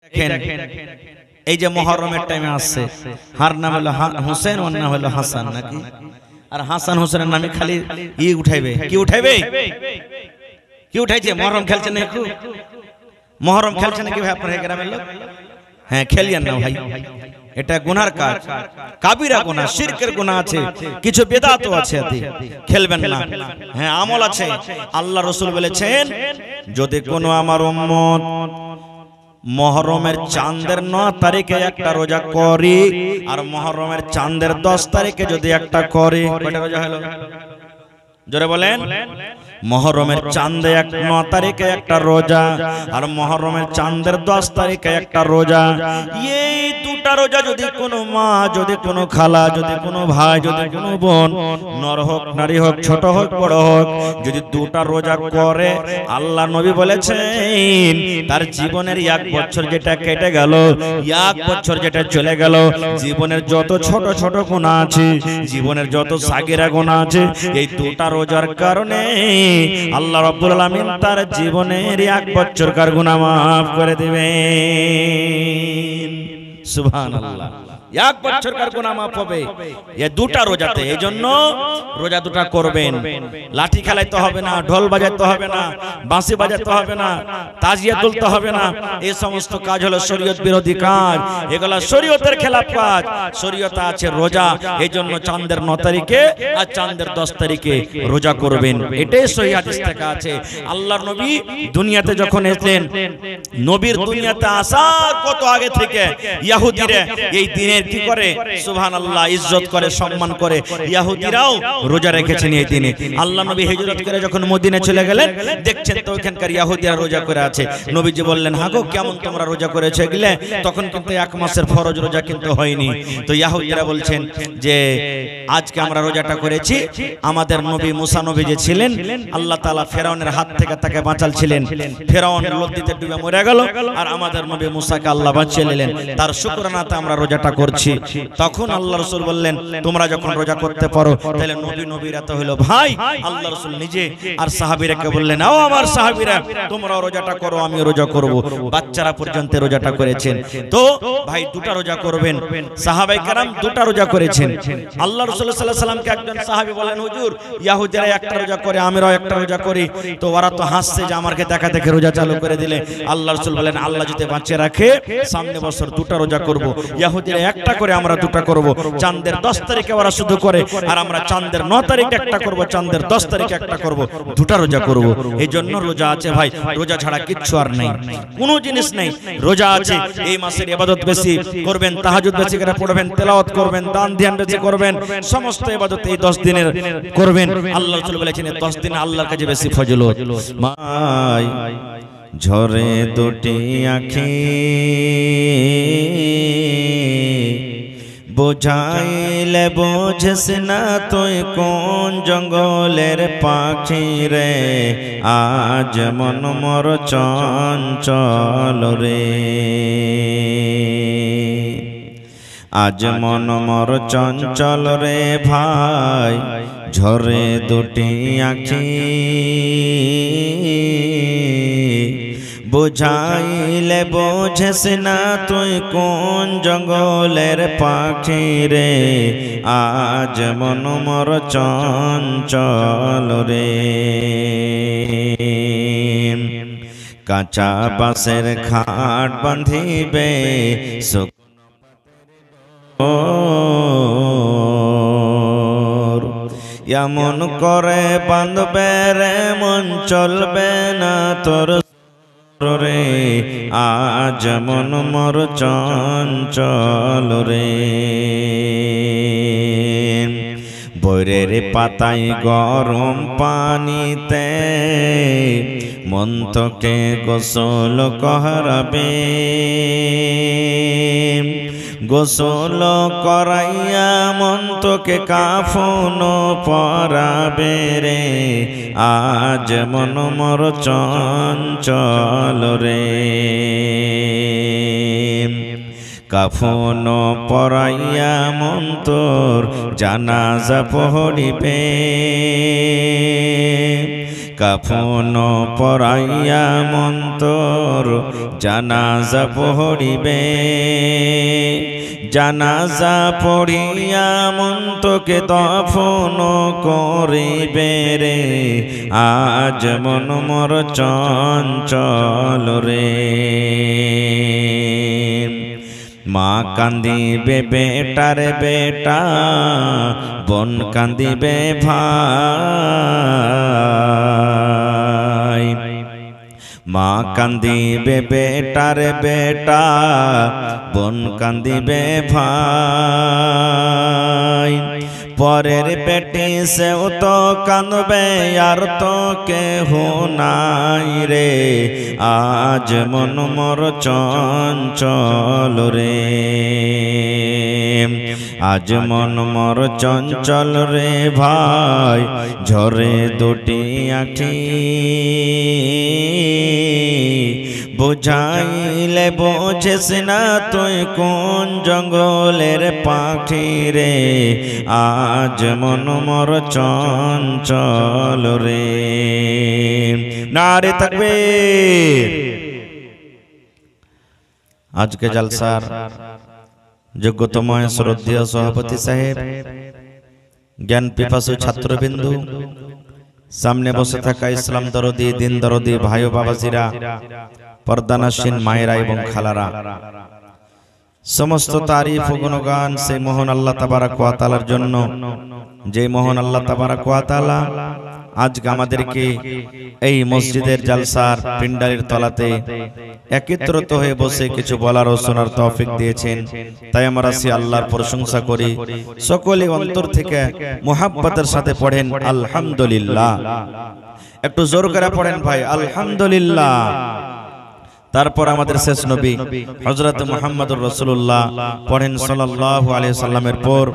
দেখেন এই যে মুহররমের টাইমে আসছে, হার নাম হলো হোসেন, ওর নাম হলো হাসান নাকি? আর হাসান হোসেনের নামে খালি ই উঠাইবে। কি উঠাইবে? কি উঠাইছে? মুহররম খেলছে না? একটু মুহররম খেলছে নাকি ভাই আপনার গ্রামের লোক? হ্যাঁ, খেলিয়েন না ভাই, এটা গুনার কাজ, কাবিরা গুনাহ, শিরকের গুনাহ আছে, কিছু বেদাতও আছে, খেলবেন না। হ্যাঁ, আমল আছে। আল্লাহ রাসূল বলেছেন, যদি কোনো আমার উম্মত মুহররমের চাঁদের 9 তারিখে একটা রোজা করে আর মুহররমের চাঁদের 10 তারিখে যদি একটা করে, কয়টা রোজা হলো? জোরে বলেন। মুহররমের চাঁদে 9 তারিখে একটা রোজা আর মুহররমের চাঁদের 10 তারিখে একটা রোজা, এই দুটা রোজা যদি কোনো মা, যদি কোনো খালা, যদি কোনো ভাই, যদি কোনো বোন, নর হোক নারী হোক, ছোট হোক বড় হোক, যদি দুটা রোজা করে, আল্লাহ নবী বলেছেন তার জীবনের 1 বছর যেটা কেটে গেল, 1 বছর যেটা চলে গেল, জীবনের যত ছোট ছোট গুনাহ আছে, জীবনের যত সাগিরা গুনাহ আছে, এই দুটা রোজার কারণে আল্লাহ রাব্বুল আলামিন তার জীবনের 1 বছরকার গুনাহ মাফ করে দিবেন। সুবহানাল্লাহ, 1 বছরকার গুনাহ মাফ হবে এই দুটা রোজাতে। এই জন্য রোজা দুটা করবেন। লাঠি খেলাইতে হবে না, ঢোল বাজাতে হবে না, বাঁশি বাজাতে হবে না, তাজিয়া তুলতে হবে না। এই সমস্ত কাজ হলো শরীয়ত বিরোধী কাজ, এগুলা শরীয়তের খেলাফ কাজ। শরীয়তে আছে রোজা, এই জন্য চাঁদের 9 তারিখে আর চাঁদের 10 তারিখে রোজা করবেন। এটাই সহিহ হাদিস থেকে আছে। আল্লাহর নবী দুনিয়াতে যখন এসেছেন, নবীর দুনিয়াতে আসার কত আগে থেকে ইহুদিরা এই দিনের কি করে? সুবহানাল্লাহ, ইজ্জত করে, সম্মান করে। ইহুদিরাও রোজা রেখেছেন এই দিনে। আল্লাহ নবী হিজরত করে যখন মদিনায় চলে গেলেন, দেখছেন তো ওখানকার ইহুদিরা রোজা করে আছে। নবীজি বললেন, হাগো কেমন তোমরা রোজা করেছো এগুলা? তখন কিন্তু 1 মাসের ফরজ রোজা কিন্তু হয়নি। তো ইহুদিরা বলছেন যে আজকে আমরা রোজাটা করেছি, আমাদের নবী মুসা নবী যে ছিলেন, আল্লাহ তাআলা ফেরাউনের হাত থেকে তাকে বাঁচালছিলেন, ফেরাউন নদীতে ডুবে মরে গেল, আর আমাদের নবী মুসাকে আল্লাহ বাঁচিয়ে নিলেন, তার শুকরানাতে আমরা রোজাটা করছি। তখন আল্লাহ রাসূল বললেন, তোমরা যখন রোজা করতে পারো, তাহলে নবীরা তো হলো ভাই। আল্লাহ রাসূল নিজে আর সাহাবীরাকে বললেন, ও আমার সাহাবীরা, তোমরা রোজাটা করো, আমি রোজা করব। বাচ্চারা পর্যন্ত রোজাটা করেছেন। তো ভাই দুটা রোজা করবেন। সাহাবায়ে কেরাম দুটা রোজা করেছেন। আল্লাহ রাসূল সাল্লাল্লাহু আলাইহি ওয়াসাল্লামকে একজন সাহাবী বলেন, হুজুর, ইহুদিরা একটা রোজা করে, আমরাও একটা রোজা করি, তো ওরা তো হাসছে যে আমাকে দেখা দেখে রোজা চালু করে দিলে। আল্লাহ রাসূল বলেন, আল্লাহ যদি বাঁচিয়ে রাখে, সামনে বছর দুটা রোজা করব। ইহুদিরা একটা করে, আমরা দুটা করব। চাঁদের 10 তারিখে ওরা শুধু করে, আর আমরা চাঁদের 9 তারিখে একটা করব, চাঁদের 10 তারিখে একটা করব, দুটা রোজা করব। এই জন্য রোজা আছে ভাই, রোজা ছাড়া কিচ্ছু আর নাই, কোনো জিনিস নেই। রোজা আছে, এই মাসের ইবাদত বেশি করবেন, তাহাজ্জুদ বেশি করে পড়বেন, তেলাওয়াত করবেন, দান ধ্যান বেশি করবেন, সমস্ত ইবাদত এই 10 দিনের করবেন। আল্লাহ রাসূল বলেছেন 10 দিনে আল্লাহর কাছে বেশি ফজিলত। মাই ঝরে দুটি আঁখি বোঝাইলে বোঝিস না তুই কোন জঙ্গলের পাখি রে, আজ মন মোর চঞ্চল রে, আজ মন মোর চঞ্চল রে ভাই, ঝরে দুটি আঁখি বুঝাইলে বোঝিস না তুই কোন জঙ্গলের পাখি রে, আজ মন মোর চঞ্চল রে। কাঁচা বাঁশের খাট বাঁধিবে এমন করে বাঁধবে রে, মন চলবে না তোর রে, আজ মন মোর চঞ্চল রে। বৈরের পাতায় গরম পানিতে মন তোকে গোসল করাবে, গোসল করাইয়া মন তোকে কাফন পরাবে রে, আজ মন মোর চঞ্চল রে। কাফন পরাইয়া মন তোর জানাজা পড়িবে, কাফন পরাইয়া মন্তর জানাজা পড়িবে জানাজা পড়িয়া মন্তকে দফন করিবে রে আজ মন মোর চঞ্চল রে মা কান্দিবে বেটার বেটা বোন কান্দিবে ভাই মা কান্দিবে বেটার বেটা বোন কান্দিবে ভাই পরের পেটে সেও তো কাঁদবে আর তো কেহ নাই রে আজ মন মোর চঞ্চল রে আজ মন মোর চঞ্চল রে ভাই ঝরে দুটি আঁখি বুঝাইলে বোঝেস না তুই কোন জঙ্গলের পাখি রে আজ মন মোর চঞ্চল রে নারে তাকবীর। আজকে জলসার যোগ্যতম শ্রদ্ধেয় সভাপতি সাহেব, জ্ঞান পিপাসু ছাত্রবিন্দু, সামনে বসে থাকা ইসলাম দরদি দিন দরদি ভাই ও বাবাজিরা, পর্দানাসীন মায়েরা এবং খালারা, সমস্ত তারিফ ও গুণগান সেই মহান আল্লাহ তাবারাক ওয়া তাআলার জন্য, যে মহান আল্লাহ তাবারাক ওয়া তাআলা আজকে আমাদেরকে এই মসজিদের জলসার পিন্ডারের তলাতে একত্রিত হয়ে বসে কিছু বলার ও শোনার তৌফিক দিয়েছেন। তাই আমরা সেই আল্লাহর প্রশংসা করি। সকলে অন্তর থেকে মুহাব্বতের সাথে পড়েন আলহামদুলিল্লাহ। একটু জোর করে পড়েন ভাই আলহামদুলিল্লাহ। তারপর আমাদের শেষ নবী হযরত মুহাম্মদুর রাসূলুল্লাহ পড়েন সাল্লাল্লাহু আলাইহি সাল্লামের পর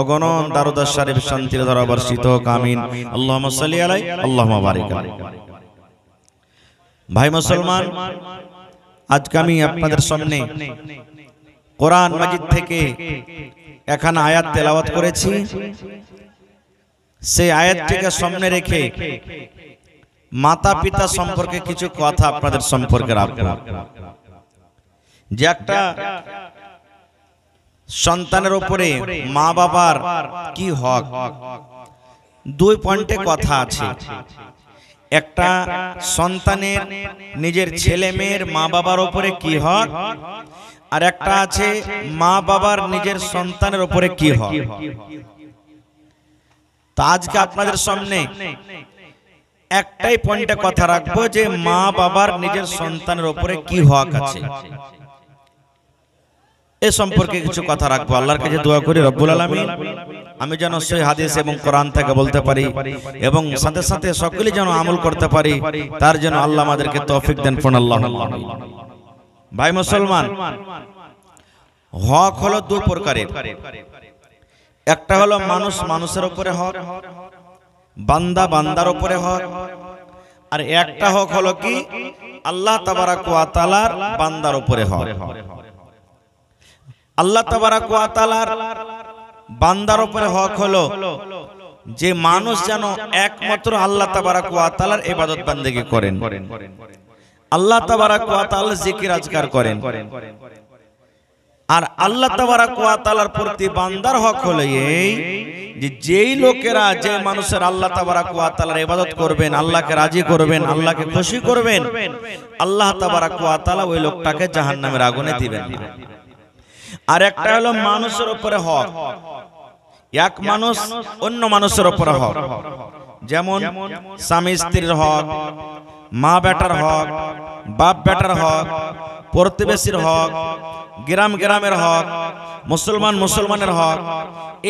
অগণন দারুদ শরীফ শান্তির ধারা বর্ষিত হোক আমিন। আল্লাহুম্মা সাল্লি আলাইহি আল্লাহুম্মা বারিক আলাইহি। ভাই মুসলমান, আজকে আমি আপনাদের সামনে কোরআন মাজিদ থেকে এখানে আয়াত তেলাওয়াত করেছি। সেই আয়াতটিকে সামনে রেখে মাতা পিতা সম্পর্কে কিছু কথা আপনাদের সম্পর্কে রাখবো। যে একটা সন্তানের উপরে মা বাবার কি হক, দুই পয়েন্টে কথা আছে। একটা সন্তানের নিজের ছেলে মেয়ের মা বাবার উপরে কি হক, আর একটা আছে মা বাবার নিজের সন্তানের উপরে কি হক। তা আজকে আপনাদের সামনে একটাই পয়েন্টে কথা রাখবো যে মা বাবার নিজের সন্তানের উপরে কি হক আছে, এ সম্পর্কে কিছু কথা রাখবো। আল্লাহর কাছে দোয়া করি রব্বুল আলামিন আমি যেন সেই হাদিস এবং কোরআন থেকে বলতে পারি এবং সাথে সাথে সকলে যেন আমল করতে পারি, তার জন্য আল্লাহ আমাদেরকে তৌফিক দেন। আল্লাহুম্মা আমিন। ভাই মুসলমান, হক হলো দুই প্রকারের। একটা হলো মানুষ মানুষের উপরে হক, বান্দা বান্দার উপরে হক, আর একটা হক হলো কি আল্লাহ তাবারাক ওয়া তাআলার বান্দার উপরে হক। আল্লাহ তাবারাক ওয়া তাআলার বান্দার উপরে হক হলো যে মানুষ যেন একমাত্র আল্লাহ তাবারাক ওয়া তাআলার ইবাদত বান্দেগি করেন, আল্লাহ তাবারাক ওয়া তাআলার জিকির আজকার করেন। আর আল্লাহ তাবারাক ওয়া তাআলার প্রতি বান্দার হক হলো এই যে যেই লোকেরা, যে মানুষের আল্লাহ তাবারাক ওয়া তাআলার ইবাদত করবেন, আল্লাহকে রাজি করবেন, আল্লাহকে খুশি করবেন, আল্লাহ তাবারাক ওয়া তাআলা ওই লোকটাকে জাহান্নামের আগুনে দিবেন না। আর একটা হলো মানুষের উপরে হক, এক মানুষ অন্য মানুষের উপরে হক, যেমন স্বামী স্ত্রীর হক, মা বেটার হক, বাপ বেটার হক, প্রতিবেশীর হক, গ্রাম গ্রামের হক, মুসলমান মুসলমানের হক।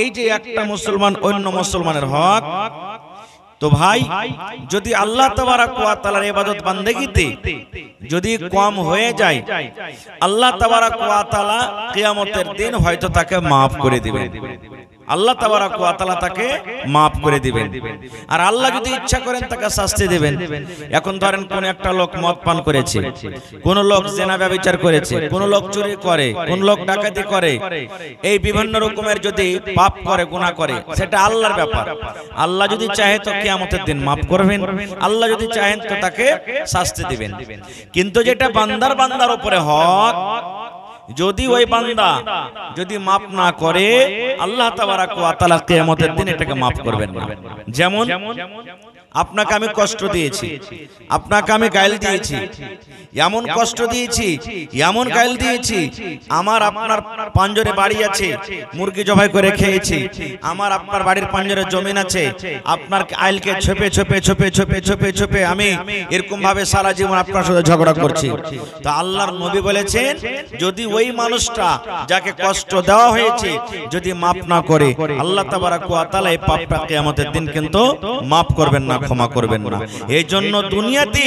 এই যে একটা মুসলমান অন্য মুসলমানের হক। তো ভাই, যদি আল্লাহ তাবারাক ওয়া তাআলার ইবাদত বান্দেগিতে যদি কম হয়ে যায়, আল্লাহ তাবারাক ওয়া তাআলা কিয়ামতের দিন হয়তো তাকে maaf করে দিবেন। আল্লাহ তাবারাক ওয়া তাআলা তাকে maaf করে দিবেন। আর আল্লাহ যদি ইচ্ছা করেন তাকে শাস্তি দিবেন। এখন ধরেন কোন একটা লোক মদ পান করেছে, কোন লোক জিনা ব্যভিচার করেছে, কোন লোক চুরি করে, কোন লোক ডাকাতি করে, এই বিভিন্ন রকমের যদি পাপ করে, গুনাহ করে, সেটা আল্লাহর ব্যাপার। আল্লাহ যদি চাহে তো কিয়ামতের দিন maaf করবেন, আল্লাহ যদি চাহেন তো তাকে শাস্তি দিবেন। কিন্তু যেটা বান্দার উপরে হক, যদি ওই বান্দা যদি মাফ না করে আল্লাহ তাবারাক ওয়া তাআলা কিয়ামতের দিন এটাকে মাফ করবেন না। যেমন আপনাকে আমি কষ্ট দিয়েছি, আপনাকে আমি গাইল দিয়েছি, এমন কষ্ট দিয়েছি, এমন গাইল দিয়েছি, আমার আপনার পাঞ্জরে বাড়ি আছে, মুরগি জবাই করে খেয়েছি, আমার আপনার বাড়ির পাঞ্জরে জমিন আছে, আপনার আইলকে ছোপে ছোপে ছোপে ছোপে ছোপে ছোপে আমি এরকম ভাবে সারা জীবন আপনার সাথে ঝগড়া করছি। তো আল্লাহর নবী বলেছেন যদি ওই মানুষটা যাকে কষ্ট দেওয়া হয়েছে যদি মাফ না করে আল্লাহ তাবারাক ওয়া তাআলা এই পাপটা কিয়ামতের দিন কিন্তু মাফ করবেন না, ক্ষমা করবেন না। এই জন্য দুনিয়াতে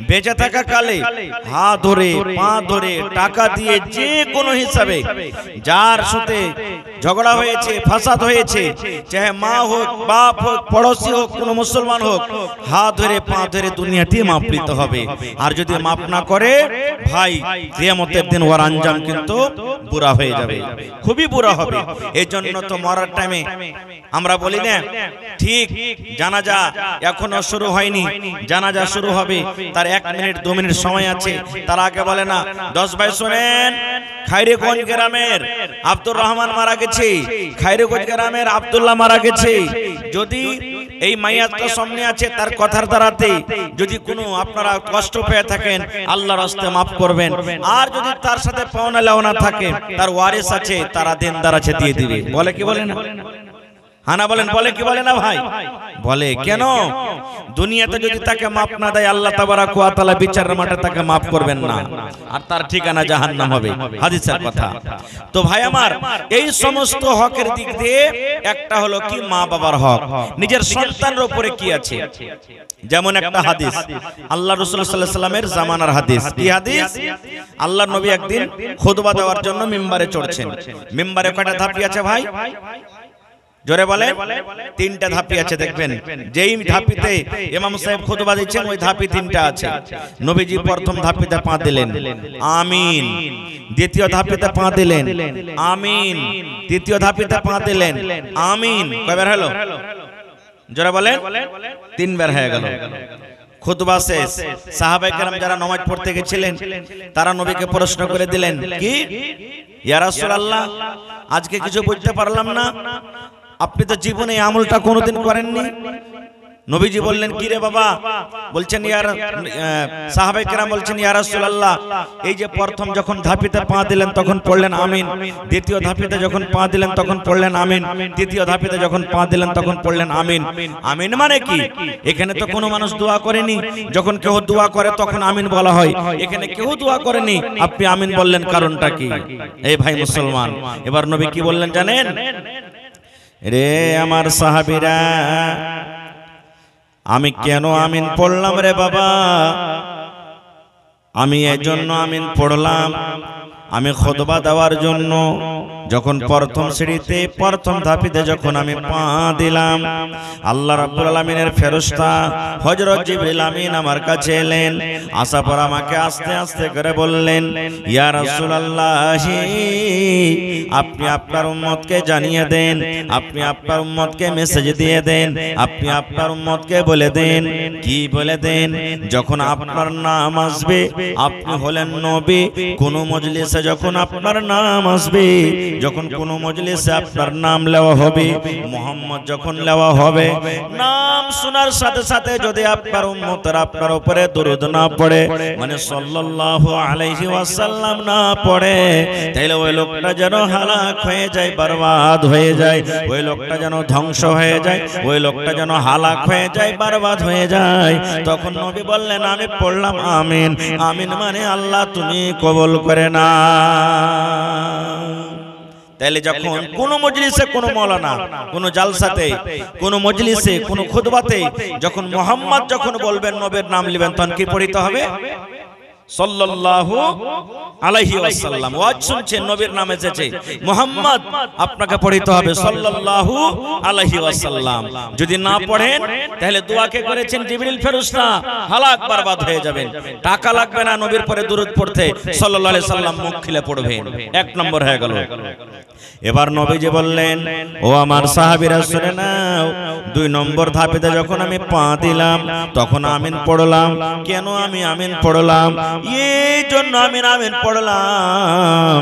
বেঁচে থাকা কালে হাত ধরে পা ধরে টাকা দিয়ে যে কোনো হিসাবে যার সাথে ঝগড়া হয়েছে, ফাসাদ হয়েছে, চাহে মা হোক, বাপ হোক, পড়োশি হোক, কোন মুসলমান হোক, হাত ধরে পা ধরে দুনিয়াতে মাফ নিতে হবে। আর যদি মাফ না করে ভাই কিয়ামতের দিন ওর আঞ্জাম কিন্তু বুরা হয়ে যাবে, খুবই বুরা হবে। এই জন্য তো মরার টাইমে আমরা বলি না ঠিক জানাজা এখনো শুরু হয়নি, জানাজা শুরু হবে তার 1 মিনিট 2 মিনিট সময় আছে, তার আগে বলে না 10 ভাই শুনেন খায়রেগঞ্জ গ্রামের আব্দুর রহমান মারা গেছে, খায়রেগঞ্জ গ্রামের আব্দুল্লাহ মারা গেছে। যদি এই মাইয়াতটা সামনে আছে তার কথার দ্বারাতে যদি কোনো আপনারা কষ্ট পেয়ে থাকেন আল্লাহর রাস্তায় maaf করবেন। আর যদি তার সাথে পাওনা লেওনা থাকে তার ওয়ারিস আছে, তারা দেনদার আছে, দিয়ে দিবে। বলে কি বলে না? হানা বলেন, বলে কি বলে না ভাই? বলে। কেন? দুনিয়াতে যদি তাকে মাফ না দেয় আল্লাহ তাবারাক ওয়া তাআলা বিচারের মাঠে তাকে মাফ করবেন না, আর তার ঠিকানা জাহান্নাম হবে, হাদিসের কথা। তো ভাই আমার এই সমস্ত হকের দিক দিয়ে একটা হলো কি মা বাবার হক, নিজের সন্তানের উপরে কি আছে। যেমন একটা হাদিস আল্লাহ রাসূল সাল্লাল্লাহু আলাইহি ওয়াসাল্লামের জামানার হাদিস। কি হাদিস? আল্লাহর নবী একদিন খুতবা দেওয়ার জন্য মিম্বারে চড়ছেন। মিম্বারে কয়টা ধাপি আছে ভাই? জোরে বলে। 3টা ধাপি আছে। দেখবেন যেই ধাপিতে ইমাম সাহেব খুতবা দিচ্ছেন ওই ধাপি 3টা আছে। নবীজি প্রথম ধাপিতে পা দিলেন, আমিন। দ্বিতীয় ধাপিতে পা দিলেন, আমিন। তৃতীয় ধাপিতে পা দিলেন, আমিন। কয়বার হলো? জোরে বলেন। 3 বার হয়ে গেল। খুতবা শেষ। সাহাবায়ে কেরাম যারা নামাজ পড়তে গেছিলেন তারা নবীকে প্রশ্ন করে দিলেন, কি ইয়া রাসূলুল্লাহ আজকে কিছু বুঝতে পারলাম না, আপনি তো জীবনে আমলটা কোনোদিন করেননি। নবীজি বললেন, কি রে বাবা? বলছেন সাহাবায়ে কেরাম বলছেন, ইয়া রাসূলুল্লাহ এই যে প্রথম যখন ধাপিতে পা দিলেন তখন পড়লেন আমিন, দ্বিতীয় ধাপিতে যখন পা দিলেন তখন পড়লেন আমিন, তৃতীয় ধাপিতে যখন পা দিলেন তখন পড়লেন আমিন। আমিন মানে কি? এখানে তো কোনো মানুষ দোয়া করেনি, যখন কেউ দোয়া করে তখন আমিন বলা হয়, এখানে কেউ দোয়া করেনি, আপনি আমিন বললেন কারণটা কি? এই ভাই মুসলমান, এবার নবী কি বললেন জানেন? রে আমার সাহাবীরা, আমি কেন আমিন পড়লাম রে বাবা? আমি এজন্য আমিন পড়লাম, আমি খুতবা দেওয়ার জন্য যখন প্রথম সিঁড়িতে প্রথম ধাপিতে যখন আমি পা দিলাম, আল্লাহ রাব্বুল আলামিনের ফেরেশতা হযরত জিবরিল আমিন আমার কাছে এলেন। আসার পর আমাকে আস্তে আস্তে করে বললেন, ইয়া রাসূলুল্লাহ আপনি আপনার উম্মতকে জানিয়ে দেন, আপনি আপনার উম্মতকে মেসেজ দিয়ে দেন, আপনি আপনার উম্মতকে বলে দেন। কি বলে দেন? যখন আপনার নাম আসবে, আপনি হলেন নবী, কোন মজলিসে যখন আপনার নাম আসবে, যখন কোন মজলিসে আপনার নাম নেওয়া হবে, মুহাম্মদ যখন নেওয়া হবে, নাম শোনার সাথে সাথে যদি আপনার উম্মতরা আপনার উপরে দরুদ না পড়ে, মানে সাল্লাল্লাহু আলাইহি ওয়াসাল্লাম না পড়ে, তাহলে ওই লোকটা যেন হালাক হয়ে যায়, বরবাদ হয়ে যায়, ওই লোকটা যেন ধ্বংস হয়ে যায়, ওই লোকটা যেন হালাক হয়ে যায়, বরবাদ হয়ে যায়। তখন নবী বললেন, আমি পড়লাম আমিন। আমিন মানে আল্লাহ তুমি কবুল করে না। তাহলে যখন কোন মজলিসে কোন মাওলানা কোন জালসাতে কোন মজলিসে কোন খুতবাতে যখন মুহাম্মদ যখন বলবেন, নবীর নাম নেবেন, তখন কি পড়তে হবে? সাল্লাল্লাহু আলাইহি ওয়াসাল্লাম। ওয়াজ শুনছেন, নবীর নাম এসেছে মুহাম্মদ, আপনাকে পড়তে হবে সাল্লাল্লাহু আলাইহি ওয়াসাল্লাম। যদি না পড়েন তাহলে দোয়া কে করেছেন জিবরিল ফেরেশতা, হালাক বরবাদ হয়ে যাবেন। টাকা লাগবে না নবীর পরে দুরূদ পড়তে, সাল্লাল্লাহু আলাইহি সাল্লাম মুখ খুলে পড়বেন। এক নম্বর হয়ে গেল। এবার নবীজি বললেন, ও আমার সাহাবীরা শুনে নাও, 2 নম্বর ধাপেতে যখন আমি পা দিলাম তখন আমিন পড়লাম। কেন আমি আমিন পড়লাম? এই জন্য আমিন আমিন পড়লাম,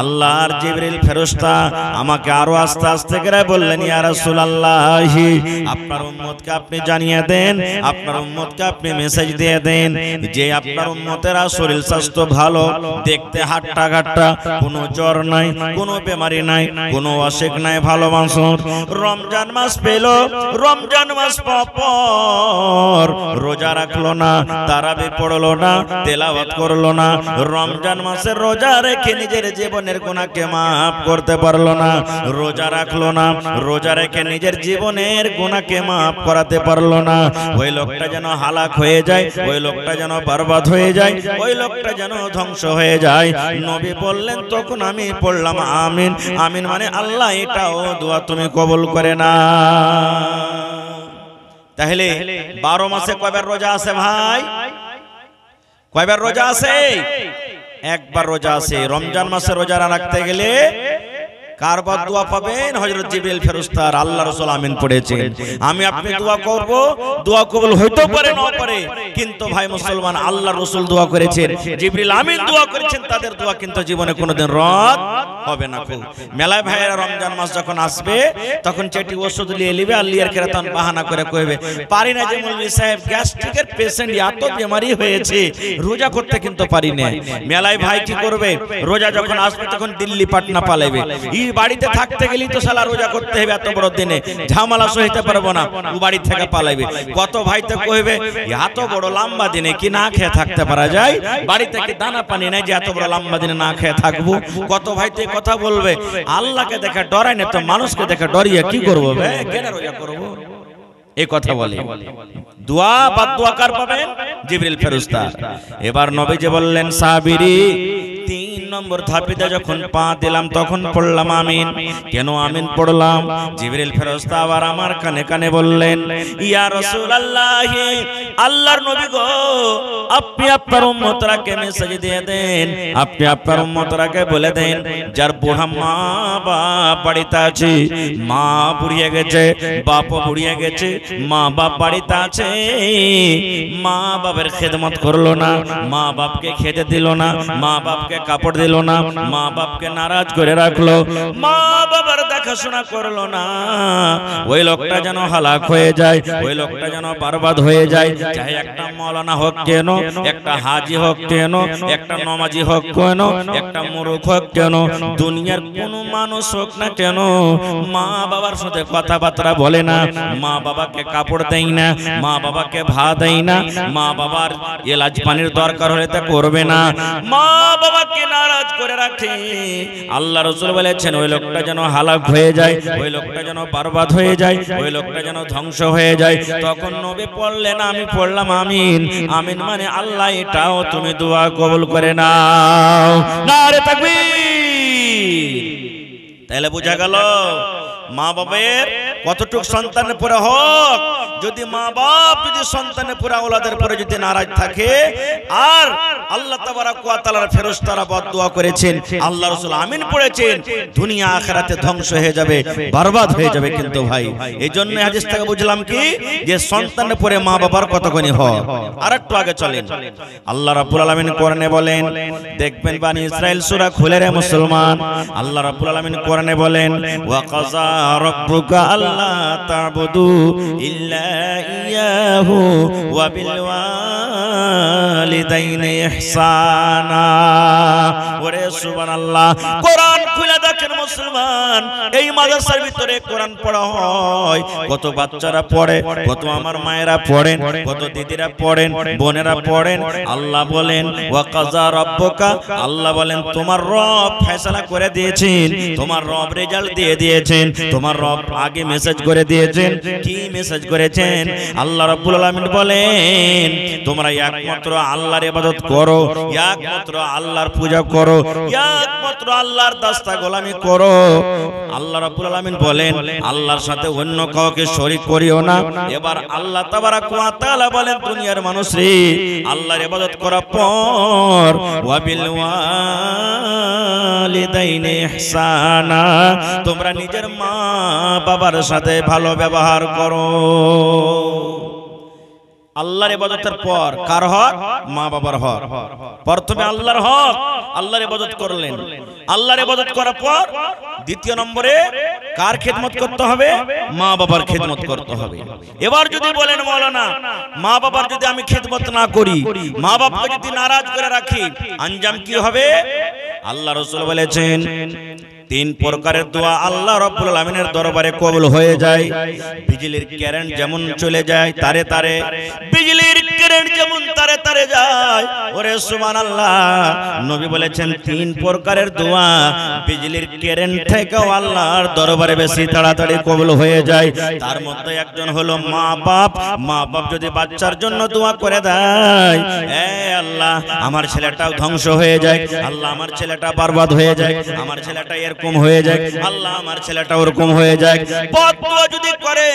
আল্লাহর জিবরিল ফেরেশতা আমাকে আরো আস্তে আস্তে করে বললেন, ইয়া রাসূলুল্লাহ, আপনার উম্মতকে আপনি জানিয়ে দেন, আপনার উম্মতকে আপনি মেসেজ দিয়ে দেন যে আপনার উম্মতেরা শরীর স্বাস্থ্য ভালো, দেখতে হাট্টা ঘাট্টা, কোনো জ্বর নাই, কোনো বেমারি নাই, কোনো অসুখ নাই, ভালো মানুষ। রমজান মাস পেল, রমজান মাস পর রোজা রাখলো না, তারাবি পড়লো না, তেলাওয়াত করলো না, রমজান মাসে রোজা রেখে নিজের জীবনের গুনাহকে মাফ করতে পারলো না, রোজা রাখলো না, রোজা রেখে নিজের জীবনের গুনাহকে মাফ করাতে পারলো না, ওই লোকটা যেন হালাক হয়ে যায়, ওই লোকটা যেন বরবাদ হয়ে যায়, ওই লোকটা যেন ধ্বংস হয়ে যায়। নবী বললেন, তখন আমি পড়লাম আমিন। আমিন মানে আল্লাহ এটাও দোয়া তুমি কবুল করে না। তাহলে 12 মাসে কয়বার রোজা আছে ভাই? কয়বার রোজা আছে? একবার রোজা আছে। রমজান মাসে রোজা রাখতে গেলে কার দোয়া পাবেন? হযরত জিবরিল ফেরেশতা, আল্লাহ রাসূল আমিন পড়েছেন। আমি আপনি দোয়া করব, দোয়া কবুল হইতে পারে না পারে, কিন্তু ভাই মুসলমান, আল্লাহ রাসূল দোয়া করেছেন, জিবরিল আমিন দোয়া করেছেন, তাদের দোয়া কিন্তু জীবনে কোনোদিন রদ হবে না। মেলায় ভাইয়েরা রমজান মাস যখন আসবে তখন চেটি ওষুধ নিয়ে নিবে, আর লিয়ার কেরাতন বাহানা করে কইবে, পারি না যে মৌলভী সাহেব, গ্যাস্ট্রিকের পেশেন্ট, এত বেমারি হয়েছে, রোজা করতে কিন্তু পারি না। মেলায় ভাই কি করবে? রোজা যখন আসবে তখন দিল্লি পাটনা পালাইবে। বাড়িতে থাকতে গেলেই তো শালা রোজা করতে হবে, এত বড় দিনে ঝামেলা সইতে পারবো না, ও বাড়ি থেকে পালাইবে। কত ভাই তো কইবে, এত বড় লম্বা দিনে কি না খেয়ে থাকতে পারা যায়? বাড়িতে কি দানা পানি নাই যে এত বড় লম্বা দিনে না খেয়ে থাকবো? কত ভাই তো কথা বলবে। আল্লাহকে দেখে ডরাই না তো মানুষকে দেখে ডরিয়ে কি করবো? কেন রোজা করবো? এই কথা বলে। দোয়া বাদ দোয়া কার পাবেন? জিবরিল ফেরেশতা। এবার নবীজি বললেন, সাহাবীরি 3 নম্বর ধাপেতে যখন পা দিলাম তখন পড়লাম আমিন। কেন আমিন পড়লাম? জিবরিল ফেরেশতা আবার আমার কানে কানে বললেন, ইয়া রাসূলুল্লাহ, আল্লাহর নবী গো, আপনি আপনার উম্মতরাকে মেসেজ দিয়ে দেন, আপনি আপনার উম্মতরাকে বলে দেন, যার বুড়া মা বাপ বাড়িতে আছে, মা বুড়িয়ে গেছে, বাপও বুড়িয়ে গেছে, মা বাপ বাড়িতে আছে, মা বাবার খেদমত করলো না, মা বাপকে খেতে দিল না, মা বাপকে কাপড় দিল না, মা বাপকে নারাজ করে রাখলো, মা বাবার দেখাশোনা করলো না, ওই লোকটা যেন হালাক হয়ে যায়, ওই লোকটা যেন বরবাদ হয়ে যায়। চাহে একটা মাওলানা হোক কেন, একটা হাজি হোক কেন, একটা নমাজি হোক কেন, একটা মুরুখ হোক কেন, দুনিয়ার কোন মানুষ হোক না কেন, মা বাবার সাথে কথাবার্তা বলে না, মা বাবাকে কাপড় দেয় না, মা বাবাকে ভাত দেয় না, মা বাবার এলাচ পানির দরকার হলে তা করবে না, মা বাবাকে নারাজ করে রাখে, আল্লাহ রাসূল বলেছেন ওই লোকটা যেন হালাক হয়ে যায়, ওই লোকটা যেন বরবাদ হয়ে যায়, ওই লোকটা যেন ধ্বংস হয়ে যায়। তখন নবী পড়লেন, আমি পড়লাম আমিন। আমিন মানে আল্লাহ এটাও তুমি দোয়া কবুল করে নাও। নারে তাকবীর। তাহলে বোঝা গেল মা বাবার কতটুক সন্তানের পরে হক। যদি মা বাপ যদি সন্তানের পরে আওলাদের পরে যদি নারাজ থাকে, আর আল্লাহ তাবারাক ওয়া তাআলার ফেরেশতারা বদদুয়া করেছেন, আল্লাহ রাসূল আমিন পড়েছেন, দুনিয়া আখিরাতে ধ্বংস হয়ে যাবে, বরবাদ হয়ে যাবে। কিন্তু ভাই এইজন্য হাদিস থেকে বুঝলাম কি, যে সন্তানের পরে মা বাবার কতখানি হক। আরেকটু আগে চলেন, আল্লাহ রাব্বুল আলামিন কোরআনে বলেন, দেখবেন বানি ইসরাইল সূরা খুলে রে মুসলমান, আল্লাহ রাব্বুল আলামিন কোরআনে বলেন, ওয়া কাযা রাব্বুকা আল্লা তা'বুদু ইল্লা ইয়াহু ওয়া বিল ওয়ালিদাইনি ইহসানা। ওরে সুবহানাল্লাহ, কোরআন খুলে দেখেন মুসলমান, এই মাদ্রাসার ভিতরে কোরআন পড়া হয়, কত বাচ্চারা পড়ে, কত আমার মায়েরা পড়েন, কত দিদিরা পড়েন, বোনেরা পড়েন। আল্লাহ বলেন ওয়া কাযা রাব্বুকা, আল্লাহ বলেন তোমার রব ফয়সালা করে দিয়েছেন, তোমার রব রেজাল্ট দিয়ে দিয়েছেন, তোমার রব আগে মেসেজ মেসেজ করে দিয়েছেন। কি মেসেজ করেছেন? আল্লাহ রাব্বুল আলামিন বলেন তোমরা একমাত্র আল্লাহর ইবাদত করো, একমাত্র আল্লাহর পূজা করো, একমাত্র আল্লাহর দাস্তা গোলামি করো। আল্লাহ রাব্বুল আলামিন বলেন আল্লাহর সাথে অন্য কাউকে শরীক করিও না। এবার আল্লাহ তাবারাক ওয়া তাআলা বলেন দুনিয়ার মানুষ রে, আল্লাহর ইবাদত করার পর ওয়াবিল ওয়ালিদাইনি ইহসানা, তোমরা নিজের মা বাবার সাথে ভালো ব্যবহার করো। আল্লাহর ইবাদতের পর কার হক? মা বাবার হক। প্রথমে আল্লাহর হক, আল্লাহর ইবাদত করলেন। আল্লাহর ইবাদত করার পর দ্বিতীয় নম্বরে কার খেদমত করতে হবে? মা বাবার খেদমত করতে হবে। এবার যদি বলেন মাওলানা মা বাবার যদি আমি খেদমত না করি, মা বাবাকে যদি নারাজ করে রাখি, আঞ্জাম কি হবে? আল্লাহ রাসূল বলেছেন তিন প্রকারের দোয়া আল্লাহ রাব্বুল আলামিনের দরবারে কবুল হয়ে যায়। বিজলির কারেন্ট যেমন চলে যায় তারে তারে, বিজলির কারেন্ট যেমন তারে তারে যায়, ওরে সুবহানাল্লাহ। নবী বলেছেন তিন প্রকারের দোয়া বিজলির কারেন্ট থেকেও আল্লাহর দরবারে বেশি তাড়াতাড়ি কবুল হয়ে যায়। তার মধ্যে একজন হলো মা বাপ। মা বাপ যদি বাচ্চার জন্য দোয়া করে দেয়, এ আল্লাহ আমার ছেলেটাও ধ্বংস হয়ে যায়, আল্লাহ আমার ছেলেটা বরবাদ হয়ে যায়, আমার ছেলেটা এরকম হয়ে যায়, আল্লাহ আমার ছেলেটা ওরকম হয়ে যায়, বদদুয়া যদি করে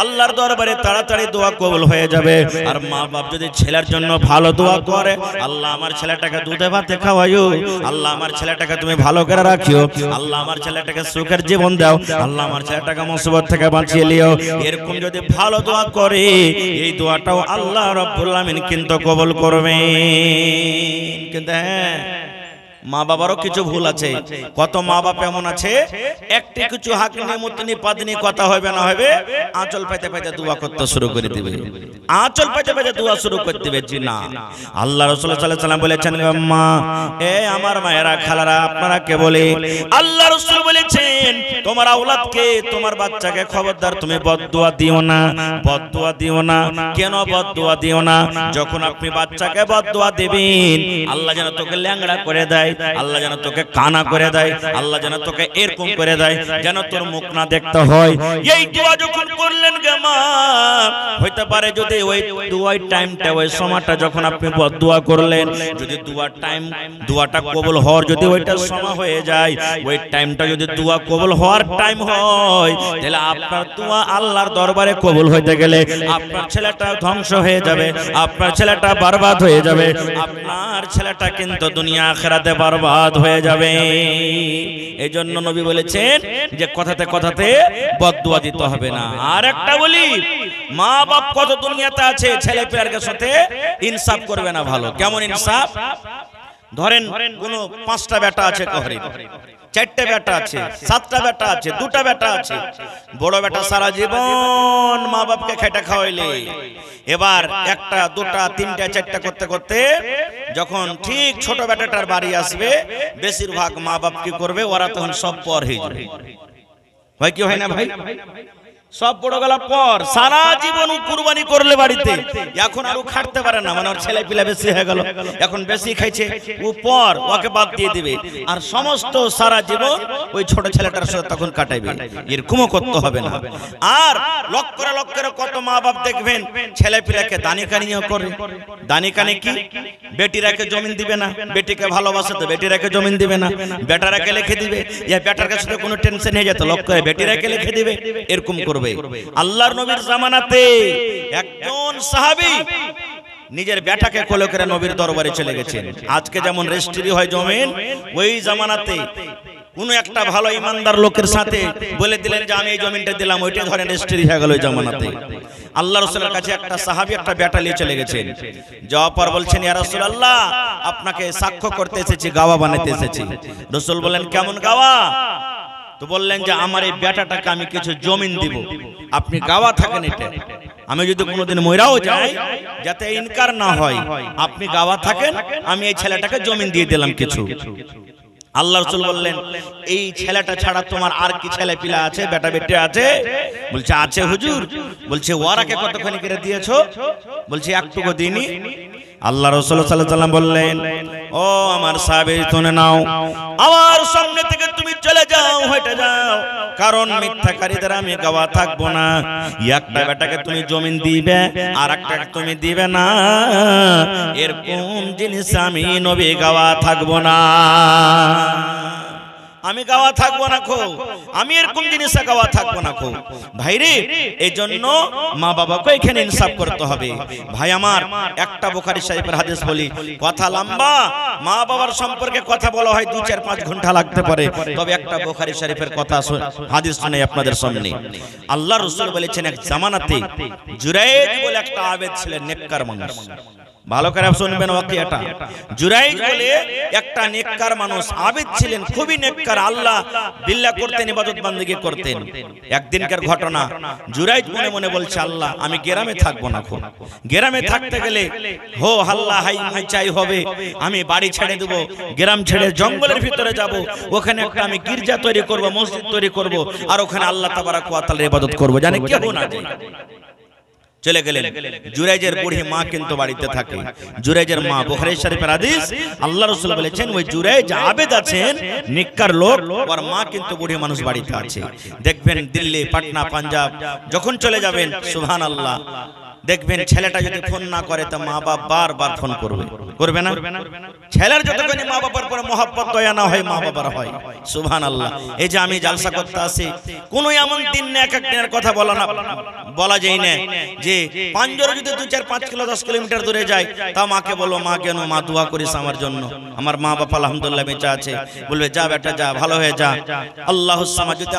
আল্লাহর দরবারে তাড়াতাড়ি দোয়া কবুল হয়ে যাবে। আর মা বাপ যদি ছেলের জন্য ভালো দোয়া করে, আল্লাহ আমার ছেলেটাকে দুধে ভাতে খাওয়াইও, আল্লাহ আমার ছেলেটাকে তুমি ভালো করে রাখিও, আল্লাহ আমার ছেলেটাকে সুখের জীবন দাও, আল্লাহ আমার ছেলেটাকে মুসিবত থেকে বাঁচিয়ে লিও, এরকম যদি ভালো দোয়া করে এই দোয়াটাও আল্লাহ রাব্বুল আলামিন কিন্তু কবুল করবেন। কিন্তু হ্যাঁ, মা বাবারও কিছু ভুল আছে। কত মা বাপ এমন আছে একটি কিছু হাকিনি মুতনি পাদনি কথা হবে না হবে আঁচল পাইতে পাইতে দোয়া করতে শুরু করে দিবে, আঁচল পাইতে পাইতে দোয়া শুরু করে দিবে। জি না, আল্লাহ রাসূল সাল্লাল্লাহু আলাইহি ওয়াসাল্লাম বলেছেন মা, এ আমার মায়েরা খালারা আপনারা কে বলে, আল্লাহ রাসূল বলেছেন তোমার আওলাদকে তোমার বাচ্চাকে খবরদার তুমি বদদুয়া দিও না, বদদুয়া দিও না। কেন বদদুয়া দিও না? যখন আপনি বাচ্চাকে বদদুয়া দিবেন আল্লাহ যেন তোকে ল্যাংড়া করে দেয়, আল্লাহ যেন তোকে কানা করে দেয়, আল্লাহ যেন তোকে এরকম করে দেয় যেন তোর মুখ না দেখতে হয়। এই দোয়া যখন করলেন গে মা, হইতে পারে যদি ওই দোয়ার টাইমটা ওই সময়টা যখন আপনি বদদুয়া করলেন, যদি দোয়াটা কবুল হওয়ার যদি ওইটা সময় হয়ে যায়, ওই টাইমটা যদি দোয়া কবুল হওয়ার টাইম হয়, তাহলে আপনার দোয়া আল্লাহর দরবারে কবুল হইতে গেলে আপনার ছেলেটা ধ্বংস হয়ে যাবে, আপনার ছেলেটা বরবাদ হয়ে যাবে, আপনার ছেলেটা কিন্তু দুনিয়া আখিরাতে বরবাদ হয়ে যাবে। এই জন্য নবী বলেছেন যে কথাতে কথাতে বদদুয়া দিতে হবে না। আর একটা বলি, মা বাপ কত দুনিয়াতে আছে ছেলে পেয়ারকে সাথে ইনসাফ করবে না ভালো। কেমন ইনসাফ? ধরেন কোন 5টা বেটা আছে ঘরে, 4টে বেটা আছে, 7টা বেটা আছে, 2টা বেটা আছে। বড় বেটা সারা জীবন মা বাপকে খেটে খাওয়াইলে, এবার 1টা 2টা 3টা 4টা করতে করতে যখন ঠিক ছোট বেটাটার বাড়ি আসবে, বেশিরভাগ মা বাপ কি করবে, ওরা তখন সব পর হয়ে যাবে। হয় কি হয় না ভাই? সব বড় গেল পর, সারা জীবন কুরবানি করলে বাড়িতে, এখন আর ও খাটতে পারে না, মানে ওর ছেলে পিলা বেশি হয়ে গেল, এখন বেশি খাইছে, ও পর ওকে বাদ দিয়ে দিবে, আর সমস্ত সারা জীবন ওই ছোট ছেলেটার সাথে তখন কাটাইবে। এরকমও করতে হবে না। আর লক্ষ কত মা বাপ দেখবেন ছেলে পিলাকে দানি কানিও করে। দানি কানি কি? বেটিরাকে জমিন দিবে না, বেটিকে ভালোবাসে তো বেটিরাকে জমিন দিবে না, বেটারাকে লিখে দিবে, এই বেটার কাছে তো কোনো টেনশন হয়ে যেত, লক্ষ করে বেটিরাকে লিখে দিবে, এরকম করবে। আল্লাহর নবীর জামানাতে একজন সাহাবী নিজের বেটাকে কোলে করে নবীর দরবারে চলে গেছেন। আজকে যেমন রেজিস্ট্রি হয় জমিন, ওই জামানাতে কোন একটা ভালো ইমানদার লোকের সাথে বলে দিলেন যে আমি এই জমিনটা দিলাম, ওইটা ধরেন রেজিস্ট্রি হয়ে গেল ওই জামানাতে। আল্লাহ রাসূলের কাছে একটা সাহাবী একটা বেটা নিয়ে চলে গেছেন, যাওয়ার পর বলছেন ইয়া রাসূলুল্লাহ আপনাকে সাক্ষ্য করতে এসেছি, গাওয়া বানাতে এসেছি। রাসূল বলেন কেমন গাওয়া? তো বললেন যে আমার এই বেটাটাকে আমি কিছু জমিন দিব, আপনি গাওয়া থাকেন, এটা আমি যদি কোনোদিন মইরাও যাই যাতে ইনকার না হয়, আপনি গাওয়া থাকেন, আমি এই ছেলেটাকে জমিন দিয়ে দিলাম কিছু। আল্লাহ রাসূল বললেন এই ছেলেটা ছাড়া তোমার আর কি ছেলে পিলা আছে, বেটা বেটি আছে? বলছে আছে হুজুর। বলছে ওরাকে কতখানি করে দিয়েছো? বলছে একটুকু দিইনি। আল্লাহ রাসূল সাল্লাল্লাহু আলাইহি ওয়াসাল্লাম বললেন ও ও আমার সাহাবী শুনে নাও, আমার সামনে থেকে তুমি চলে যাও, হেঁটে যাও, কারণ মিথ্যাকারীদের আমি গাওয়া থাকবো না। একটা বেটাকে তুমি জমিন দিবে আর একটাকে তুমি দিবে না, এরকম জিনিস আমি নবী গাওয়া থাকবো না, আমি গাওয়া থাকবো না খো, আমি এরকম জিনিস গাওয়া থাকবো না খো। ভাইরে, এই জন্য মা বাবাকে এখানে ইনসাফ করতে হবে। ভাই আমার, একটা বুখারী শরীফের হাদিস বলি, কথা লম্বা, মা বাবার সম্পর্কে কথা বলা হয় 2-4-5 ঘন্টা লাগতে পারে, তবে একটা বুখারী শরীফের কথা হাদিস শুনে আপনাদের সামনে। আল্লাহ রাসূল বলেছেন, এক জামানাতে জুরাইজ বলে একটা আবেদ ছিলেন, নেককার মানুষ। ভালো করে শুনবেন ওয়াকিয়াটা। জুরাইজ বলে একটা নেককার মানুষ, আবেদ ছিলেন, খুবই নেককার, আল্লাহ বিল্লাহ করতেন, ইবাদত বান্দেগি করতেন। একদিনকার ঘটনা, জুরাইজ মনে মনে বলছে, আল্লাহ আমি গ্রামে থাকবো না, খুব গ্রামে থাকতে গেলে হো হাল্লা হাই মাইচাই হবে, আমি বাড়ি ছেড়ে দেবো, গ্রাম ছেড়ে জঙ্গলের ভিতরে যাব, ওখানে একটা আমি গির্জা তৈরি করব, মসজিদ তৈরি করব, আর ওখানে আল্লাহ তাবারাক ওয়া তাআলার ইবাদত করব, জানে কেউ না যায়। চলে গেলেন। জুরাইজের বুড়ি মা কিন্তু বাড়িতে থাকে। জুরাইজের মা, বুখারী শরীফের হাদিস, আল্লাহ রাসূল বলেছেন ওই জুরাইজ আবেদ আছেন, নেককার লোক, ওর মা কিন্তু বুড়ি মানুষ বাড়িতে আছে। দেখবেন দিল্লি, পাটনা, পাঞ্জাব যখন চলে যাবেন, সুবহানাল্লাহ, দেখবেন ছেলেটা যদি ফোন না করে তো মা বাপ বারবার ফোন করবে, করবে না? ছেলের যতক্ষণ মা বাবার পরে মহব্বত দয়া না হয়, মা বাবার হয়। সুবহানাল্লাহ। এই যে আমি জালসা করতে আসি, কোনো এমন দিন না, এক এক দিনের কথা বলা যায় না যে পাঞ্জরে যদি 2-4-5 কিলো 10 কিলোমিটার দূরে যায়, তা মাকে বলো, মা কেন, মা দোয়া করিস আমার জন্য, আমার মা বাবা আলহামদুলিল্লাহ বেঁচে আছে, বলবে যা বেটা যা, ভালো হয়ে যা, আল্লাহুস সামাদ। যদি